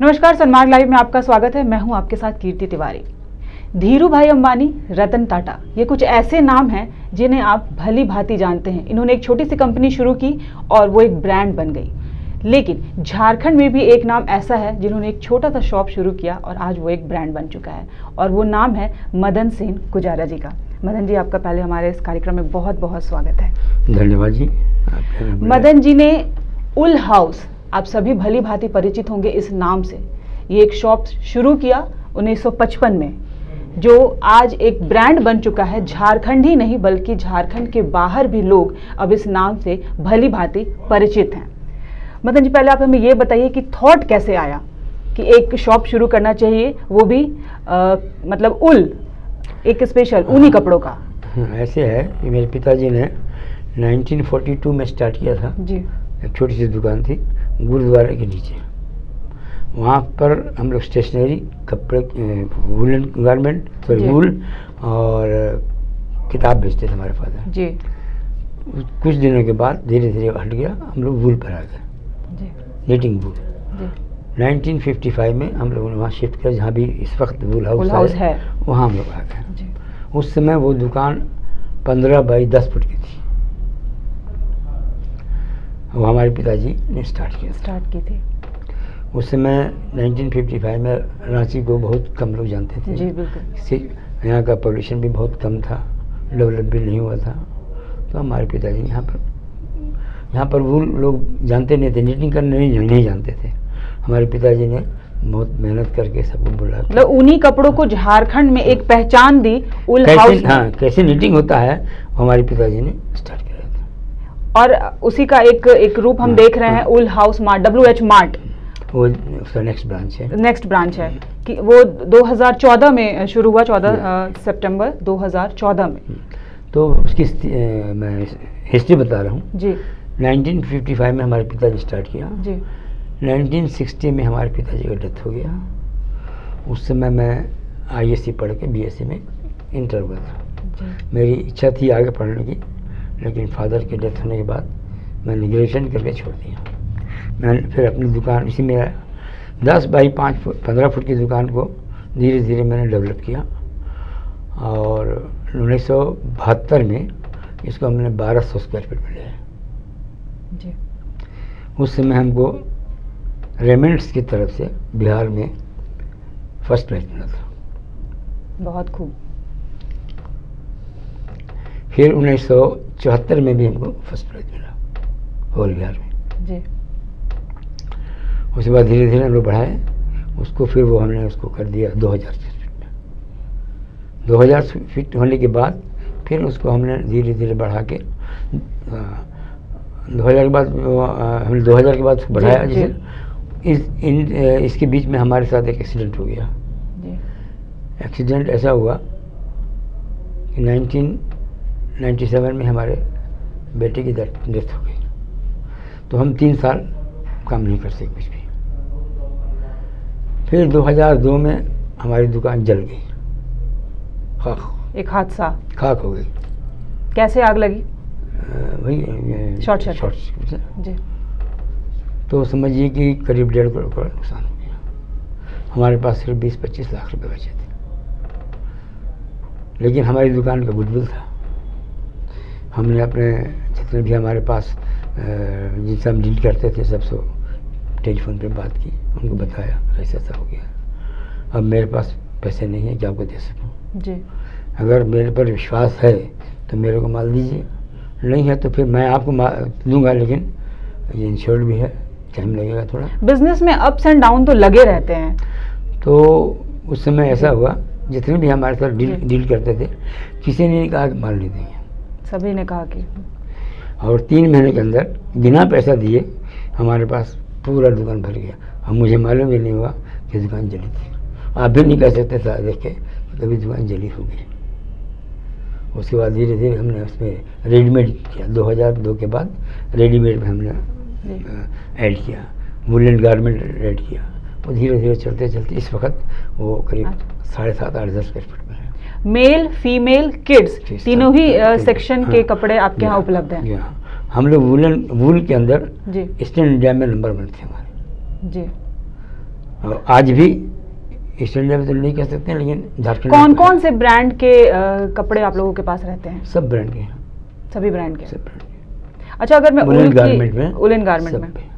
नमस्कार, सनमार्ग लाइव में आपका स्वागत है। मैं हूं आपके साथ कीर्ति तिवारी। धीरू भाई अंबानी, रतन टाटा, ये कुछ ऐसे नाम हैं जिन्हें आप भली भांति जानते हैं। इन्होंने एक छोटी सी कंपनी शुरू की और वो एक ब्रांड बन गई। लेकिन झारखंड में भी एक नाम ऐसा है जिन्होंने एक छोटा सा शॉप शुरू किया और आज वो एक ब्रांड बन चुका है, और वो नाम है मदन सेन गुजारा जी का। मदन जी, आपका पहले हमारे इस कार्यक्रम में बहुत बहुत स्वागत है। धन्यवाद जी। मदन जी ने उल हाउस, आप सभी भली भांति परिचित होंगे इस नाम से, ये एक शॉप शुरू किया 1955 में, जो आज एक ब्रांड बन चुका है। झारखंड ही नहीं बल्कि झारखंड के बाहर भी लोग अब इस नाम से भली भांति परिचित हैं। मदन जी, पहले आप हमें ये बताइए कि थॉट कैसे आया कि एक शॉप शुरू करना चाहिए, वो भी मतलब उल, एक स्पेशल ऊनी कपड़ों का। ऐसे है कि मेरे पिताजी ने 1942 में स्टार्ट किया था जी। एक छोटी सी दुकान थी गुरुद्वारे के नीचे। वहाँ पर हम लोग स्टेशनरी, कपड़े, वुलन गारमेंट, वूल और किताब बेचते थे हमारे फादर जी। कुछ दिनों के बाद धीरे धीरे हट गया, हम लोग वूल पर आ गए, निटिंग वूल। 1955 में हम लोगों ने वहाँ शिफ्ट किया, जहाँ भी इस वक्त वूल हाउस है वहाँ हम लोग आ गए। उस समय वो दुकान 15 बाई 10 फुट की थी। वो हमारे पिताजी ने स्टार्ट की थी। उस समय 1955 में रांची को बहुत कम लोग जानते थे जी, बिल्कुल। यहाँ का पॉल्यूशन भी बहुत कम था, डेवलप भी नहीं हुआ था। तो हमारे पिताजी यहाँ पर वो लोग जानते नहीं थे, निटिंग करने नहीं जानते थे। हमारे पिताजी ने बहुत मेहनत करके सबको बुला, मतलब ऊनी कपड़ों को झारखंड में एक पहचान दी। उल हाउस, हाँ, कैसे निटिंग होता है हमारे पिताजी ने स्टार्ट किया था। और उसी का एक रूप हम देख रहे हैं, उल हाउस मार्ट, WH मार्ट, वो उसका नेक्स्ट ब्रांच है कि वो 2014 में शुरू हुआ, 14 सितंबर 2014 में। तो उसकी मैं हिस्ट्री बता रहा हूँ जी। 1955 में हमारे पिताजी स्टार्ट किया जी। 1960 में हमारे पिताजी का डेथ हो गया। उस समय मैं ISC पढ़ के BSc में इंटर हुआ था। मेरी इच्छा थी आगे पढ़ने की, लेकिन फादर के डेथ होने के बाद मैंने ग्रेजुएशन करके छोड़ दिया। मैंने फिर अपनी दुकान, इसी में 10 बाई 15 फुट की दुकान को धीरे धीरे मैंने डेवलप किया, और 1972 में इसको हमने 1200 स्क्वायर फीट में लिया। उस समय हमको रेमेंड्स की तरफ से बिहार में फर्स्ट प्राइज मिला था। बहुत खूब। फिर 1974 में भी हमको फर्स्ट प्राइज मिला होल बिहार में जी। उसके बाद धीरे धीरे हम लोग बढ़ाए उसको, फिर वो हमने उसको कर दिया 2000 फीट में। 2000 फीट होने के बाद फिर उसको हमने धीरे धीरे बढ़ा के 2000 के बाद हमने 2000 के बाद उसको बढ़ाया। जैसे इसके बीच में हमारे साथ एक एक्सीडेंट हो गया। एक्सीडेंट ऐसा हुआ कि 1997 में हमारे बेटे की डेथ हो गई। तो हम 3 साल काम नहीं कर सके कुछ भी। फिर 2002 में हमारी दुकान जल गई, एक हादसा, खाक हो गई। कैसे आग लगी? वही शॉर्ट जी। तो समझिए कि करीब 1.5 करोड़ का नुकसान हो गया। हमारे पास सिर्फ 20-25 लाख रुपए बचे थे, लेकिन हमारी दुकान का गुडविल था। हमने अपने जितने भी हमारे पास जिनसे हम डील करते थे सबसे टेलीफोन पे बात की, उनको बताया ऐसा ऐसा हो गया। अब मेरे पास पैसे नहीं है कि आपको दे सकूं जी। अगर मेरे पर विश्वास है तो मेरे को माल दीजिए, नहीं है तो फिर मैं आपको दूंगा, लेकिन ये इंश्योर्ड भी है, टाइम लगेगा थोड़ा। बिजनेस में अप्स एंड डाउन तो लगे रहते हैं। तो उस समय ऐसा हुआ, जितने भी हमारे साथ डील करते थे किसी ने नहीं कहा कि माल नहीं देंगे, सभी ने कहा कि। और 3 महीने के अंदर बिना पैसा दिए हमारे पास पूरा दुकान भर गया। अब मुझे मालूम भी नहीं हुआ कि दुकान जली थी। आप भी नहीं कह सकते था देख के कभी दुकान जली होगी। उसके बाद धीरे धीरे हमने उसमें रेडीमेड किया। 2002 के बाद रेडीमेड में हमने ऐड किया, वुलन गारमेंट ऐड किया। वो धीरे धीरे चलते चलते इस वक्त वो करीब 7.5-8 स्क्वायर फीट में है। मेल, फीमेल, किड्स तीनों ही सेक्शन के कपड़े आपके यहाँ उपलब्ध हैं। हम लोग वूल के अंदर ईस्टर्न इंडिया में नंबर 1 थे हमारे जी। और आज भी ईस्ट इंडिया में तो नहीं कह सकते हैं, लेकिन झारखंड कौन कौन से ब्रांड के कपड़े आप लोगों के पास रहते हैं? सब ब्रांड के, सभी ब्रांड के। सब ब्रांड के। अच्छा, अगर मैं उलन गारमेंट में, उलन गारमेंट में,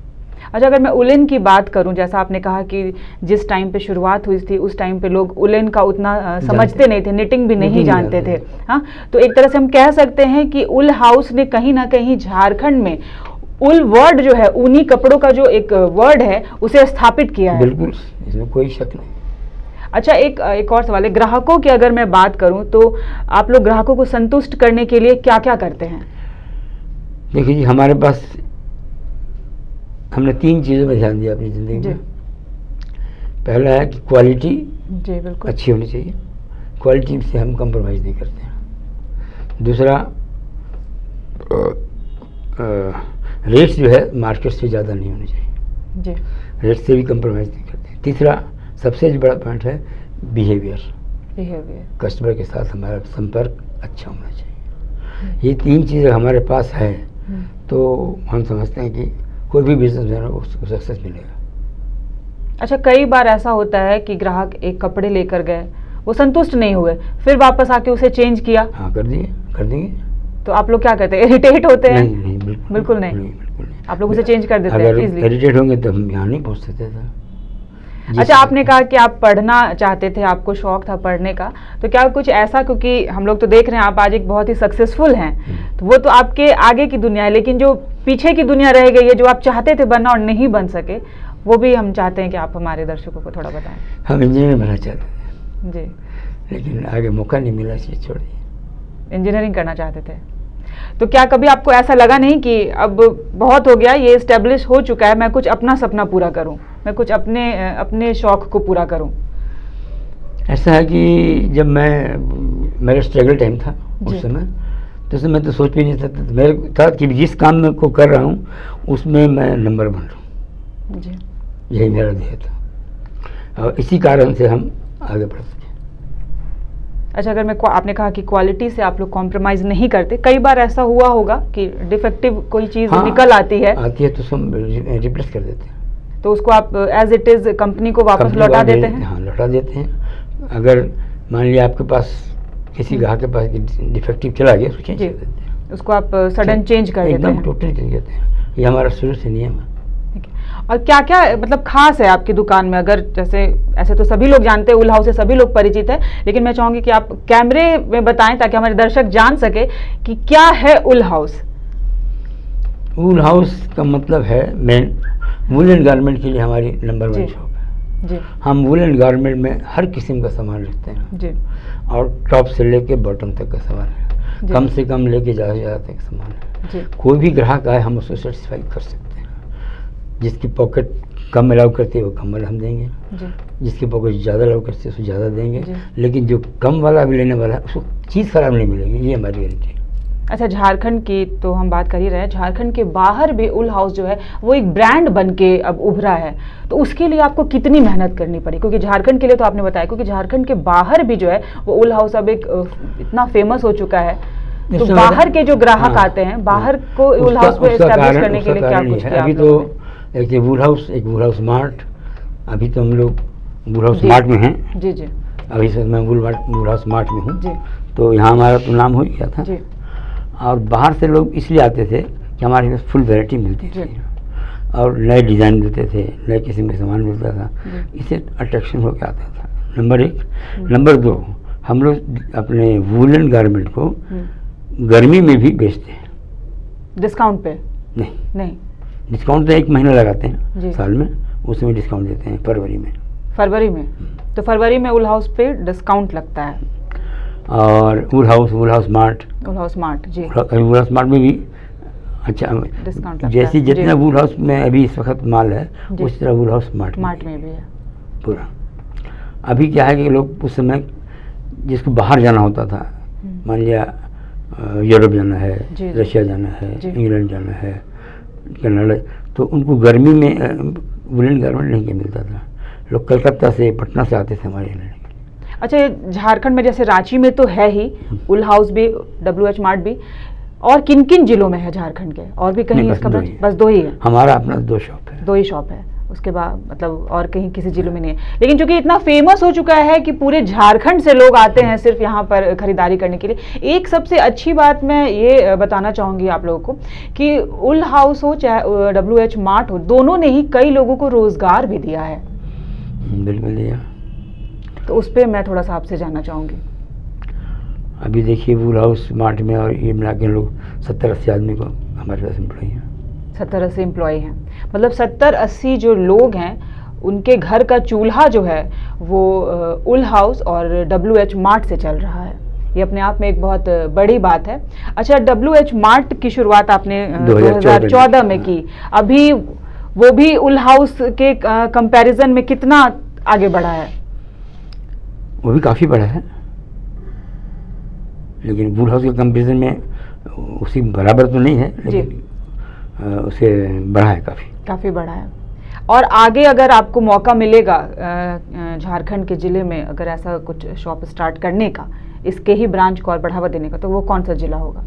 अच्छा अगर मैं उलन की बात करूं, जैसा आपने कहा कि जिस टाइम पे शुरुआत हुई थी उस टाइम पे लोग उलन का उतना समझते नहीं थे, निटिंग भी नहीं जानते थे। हाँ, तो एक तरह से हम कह सकते हैं कि उल हाउस ने कहीं ना कहीं झारखंड में उल वर्ड जो है, ऊनी कपड़ों का जो एक वर्ड है, उसे स्थापित किया है। बिल्कुल, इसमें कोई शक नहीं। अच्छा, एक और सवाल है, ग्राहकों की अगर मैं बात करूं तो आप लोग ग्राहकों को संतुष्ट करने के लिए क्या क्या करते हैं? देखिए जी, हमारे पास हमने 3 चीज़ों में ध्यान दिया अपनी ज़िंदगी में। पहला है कि क्वालिटी जी बिल्कुल अच्छी होनी चाहिए, क्वालिटी से हम कंप्रोमाइज़ नहीं करते हैं। दूसरा, रेट्स जो है मार्केट से ज़्यादा नहीं होने चाहिए जी, रेट से भी कंप्रोमाइज़ नहीं करते। तीसरा सबसे बड़ा पॉइंट है बिहेवियर, कस्टमर के साथ हमारा संपर्क अच्छा होना चाहिए। ये 3 चीज़ें हमारे पास है तो हम समझते हैं कि कोई भी बिजनेस जो है उसको सक्सेस मिलेगा। अच्छा, कई बार ऐसा होता है कि ग्राहक एक कपड़े लेकर गए, वो संतुष्ट नहीं हुए, फिर वापस आके उसे चेंज किया। हाँ, कर देंगे। तो आप लोग क्या करते हैं, इरिटेट होते हैं? नहीं, बिल्कुल नहीं। आप लोग उसे चेंज कर देते हैं अगर इजीली। इरिटेट होंगे तो हम यहाँ नहीं पहुँच सकते थे। अच्छा, आपने कहा कि आप पढ़ना चाहते थे, आपको शौक था पढ़ने का, तो क्या कुछ ऐसा, क्योंकि हम लोग तो देख रहे हैं आप आज एक बहुत ही सक्सेसफुल हैं, तो वो तो आपके आगे की दुनिया है, लेकिन जो पीछे की दुनिया रह गई है, जो आप चाहते थे बनना और नहीं बन सके, वो भी हम चाहते हैं कि आप हमारे दर्शकों को थोड़ा बताएं। हम इंजीनियर बनना चाहते थे जी, लेकिन आगे मौका नहीं मिला, इसलिए छोड़ दिया। इंजीनियरिंग करना चाहते थे, तो क्या कभी आपको ऐसा लगा नहीं कि अब बहुत हो गया, ये इस्टेब्लिश हो चुका है, मैं कुछ अपना सपना पूरा करूं, मैं कुछ अपने शौक को पूरा करूं? ऐसा है कि जब मेरा स्ट्रगल टाइम था उस समय, तो उसमें मैं तो सोच भी नहीं सकता, मेरे था कि जिस काम में को कर रहा हूँ उसमें मैं नंबर 1 रहूँ जी, यही मेरा ध्येय था और इसी कारण से हम आगे बढ़ सके। अच्छा, अगर आपने कहा कि क्वालिटी से आप लोग कॉम्प्रोमाइज नहीं करते, कई बार ऐसा हुआ होगा कि डिफेक्टिव कोई चीज़ निकल आती है तो हम रिप्लेस कर देते हैं, तो उसको आप एज इट इज़ कंपनी को वापस लौटा देते हैं? हाँ, लौटा देते हैं। अगर मान लिया आपके पास किसी ग्राहक के पास डिफेक्टिव चला गया, उसको चेंज कर देते हैं, उसको आप सडन चेंज कर देते हैं? एकदम टोटली चेंज करते हैं, ये हमारा शुरू से नियम है। और क्या क्या मतलब खास है आपकी दुकान में? अगर जैसे ऐसे तो सभी लोग जानते हैं, उल हाउस से सभी लोग परिचित है, लेकिन मैं चाहूंगी कि आप कैमरे में बताएं ताकि हमारे दर्शक जान सके कि क्या है उल हाउस। उल हाउस का मतलब है मेन वुलन गारमेंट के लिए हमारी नंबर 1 शॉप है जी। हम वुलन गारमेंट में हर किस्म का सामान रखते हैं जी, और टॉप से लेके बॉटम तक का सामान है, कम से कम लेके ज़्यादा तक सामान है जी। कोई भी ग्राहक आए हम उसको सेटिस्फाई कर सकते हैं। जिसकी पॉकेट कम अलाउ करती है वो कम वाला हम देंगे जी। जिसकी पॉकेट ज़्यादा अलाउ करती है उसको ज़्यादा देंगे जी। लेकिन जो कम वाला भी लेने वाला है उसको चीज़ ख़राब नहीं मिलेगी, ये हमारी गारंटी है। अच्छा, झारखंड की तो हम बात कर ही रहे हैं, झारखंड के बाहर भी उल हाउस जो है वो एक ब्रांड बन के अब उभरा है, तो उसके लिए आपको कितनी मेहनत करनी पड़ी? क्योंकि झारखंड के लिए तो आपने बताया, क्योंकि झारखंड के बाहर भी जो है वो उल हाउस अब एक इतना फेमस हो चुका है, तो बाहर के जो ग्राहक आते हैं बाहर को उल हाउस में एस्टैब्लिश करने के लिए क्या कुछ किया? अभी तो एक वुल हाउस स्मार्ट, अभी तो हम लोग वुल हाउस स्मार्ट में हैं। जी जी। अभी से मैं वुल हाउस स्मार्ट में हूँ जी। तो यहाँ हमारा तो नाम हो गया था जी। और बाहर से लोग इसलिए आते थे कि हमारे पास फुल वैरायटी मिलती थी और नए डिज़ाइन मिलते थे, नए किस्म का सामान मिलता था, इससे अट्रैक्शन होकर आता था, नंबर 1। नंबर 2, हम लोग अपने वुलन गारमेंट को गर्मी में भी बेचते हैं। डिस्काउंट पे? नहीं, डिस्काउंट तो 1 महीना लगाते हैं साल में, उसमें डिस्काउंट देते हैं फरवरी में। तो फरवरी में उल हाउस पे डिस्काउंट लगता है। और वुल हाउस स्मार्ट जी। वुल हाउस स्मार्ट में भी अच्छा डिस्काउंट लगता है। जैसे जितना वुल हाउस में अभी इस वक्त माल है उस तरह वुल हाउस स्मार्ट में भी है पूरा। अभी क्या है कि लोग उस समय जिसको बाहर जाना होता था, मान लिया यूरोप जाना है, रशिया जाना है, इंग्लैंड जाना है, कनाडा, तो उनको गर्मी में वुलन गारमेंट नहीं मिलता था, लोग कलकत्ता से पटना से आते थे हमारे यहाँ। अच्छा, झारखंड में जैसे रांची में तो है ही उल हाउस भी, WH मार्ट भी, और किन किन जिलों में है झारखंड के? और भी कहीं इसका बस 2 ही है? हमारा अपना 2 शॉप है। 2 ही शॉप है। उसके बाद मतलब और कहीं किसी जिलों में नहीं है, लेकिन चूंकि इतना फेमस हो चुका है कि पूरे झारखंड से लोग आते हैं सिर्फ यहाँ पर खरीदारी करने के लिए। एक सबसे अच्छी बात मैं ये बताना चाहूँगी आप लोगों को कि उल हाउस हो चाहे WH मार्ट हो, दोनों ने ही कई लोगों को रोजगार भी दिया है। बिल्कुल दिया। तो उस पर मैं थोड़ा सा आपसे जानना चाहूँगी। अभी देखिए उल हाउस मार्ट में और ये मिला के लोग 70-80 आदमी को हमारे पास एम्प्लॉई हैं। 70-80 एम्प्लॉय हैं, मतलब 70-80 जो लोग हैं उनके घर का चूल्हा जो है वो उल हाउस और WH मार्ट से चल रहा है। ये अपने आप में एक बहुत बड़ी बात है। अच्छा, WH मार्ट की शुरुआत आपने 2014 में की, अभी वो भी उल हाउस के कंपैरिजन में कितना आगे बढ़ा है? वो भी काफ़ी बड़ा है, लेकिन उल हाउस के कंपैरिजन में उसी बराबर तो नहीं है, लेकिन उसे बढ़ा है, काफ़ी बढ़ा है। और आगे अगर आपको मौका मिलेगा झारखंड के ज़िले में अगर ऐसा कुछ शॉप स्टार्ट करने का, इसके ही ब्रांच को और बढ़ावा देने का, तो वो कौन सा ज़िला होगा?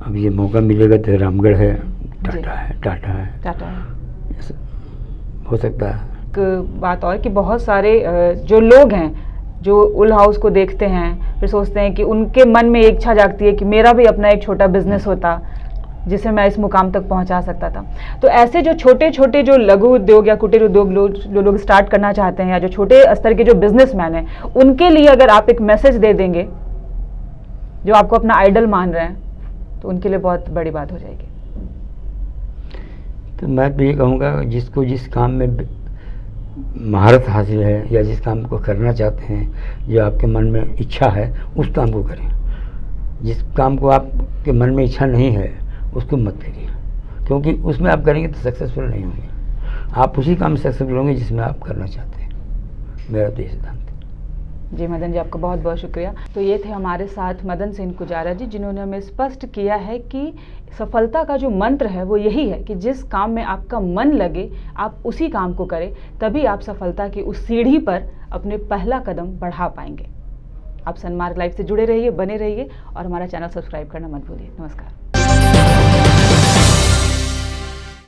अब ये मौका मिलेगा तो रामगढ़ है, टाटा है, हो सकता है। एक बात और कि बहुत सारे जो लोग हैं जो उल हाउस को देखते हैं फिर सोचते हैं कि उनके मन में एक इच्छा जागती है कि मेरा भी अपना एक छोटा बिजनेस होता जिसे मैं इस मुकाम तक पहुंचा सकता था। तो ऐसे जो छोटे छोटे जो लघु उद्योग या कुटीर उद्योग जो लोग स्टार्ट करना चाहते हैं या जो छोटे स्तर के जो बिजनेसमैन हैं, उनके लिए अगर आप एक मैसेज दे देंगे, जो आपको अपना आइडल मान रहे हैं, तो उनके लिए बहुत बड़ी बात हो जाएगी। तो मैं तो ये कहूँगा जिसको जिस काम में महारत हासिल है या जिस काम को करना चाहते हैं, जो आपके मन में इच्छा है, उस काम को करें। जिस काम को आपके मन में इच्छा नहीं है उसको मत करिए, क्योंकि उसमें आप करेंगे तो सक्सेसफुल नहीं होंगे। आप उसी काम में सक्सेसफुल होंगे जिसमें आप करना चाहते हैं। मेरा तो ये सिद्धांत है। जी मदन जी, आपका बहुत बहुत शुक्रिया। तो ये थे हमारे साथ मदन सेन कुजारा जी, जिन्होंने हमें स्पष्ट किया है कि सफलता का जो मंत्र है वो यही है कि जिस काम में आपका मन लगे आप उसी काम को करें, तभी आप सफलता की उस सीढ़ी पर अपने पहला कदम बढ़ा पाएंगे। आप सनमार्ग लाइव से जुड़े रहिए, बने रहिए और हमारा चैनल सब्सक्राइब करना मत भूलिए। नमस्कार।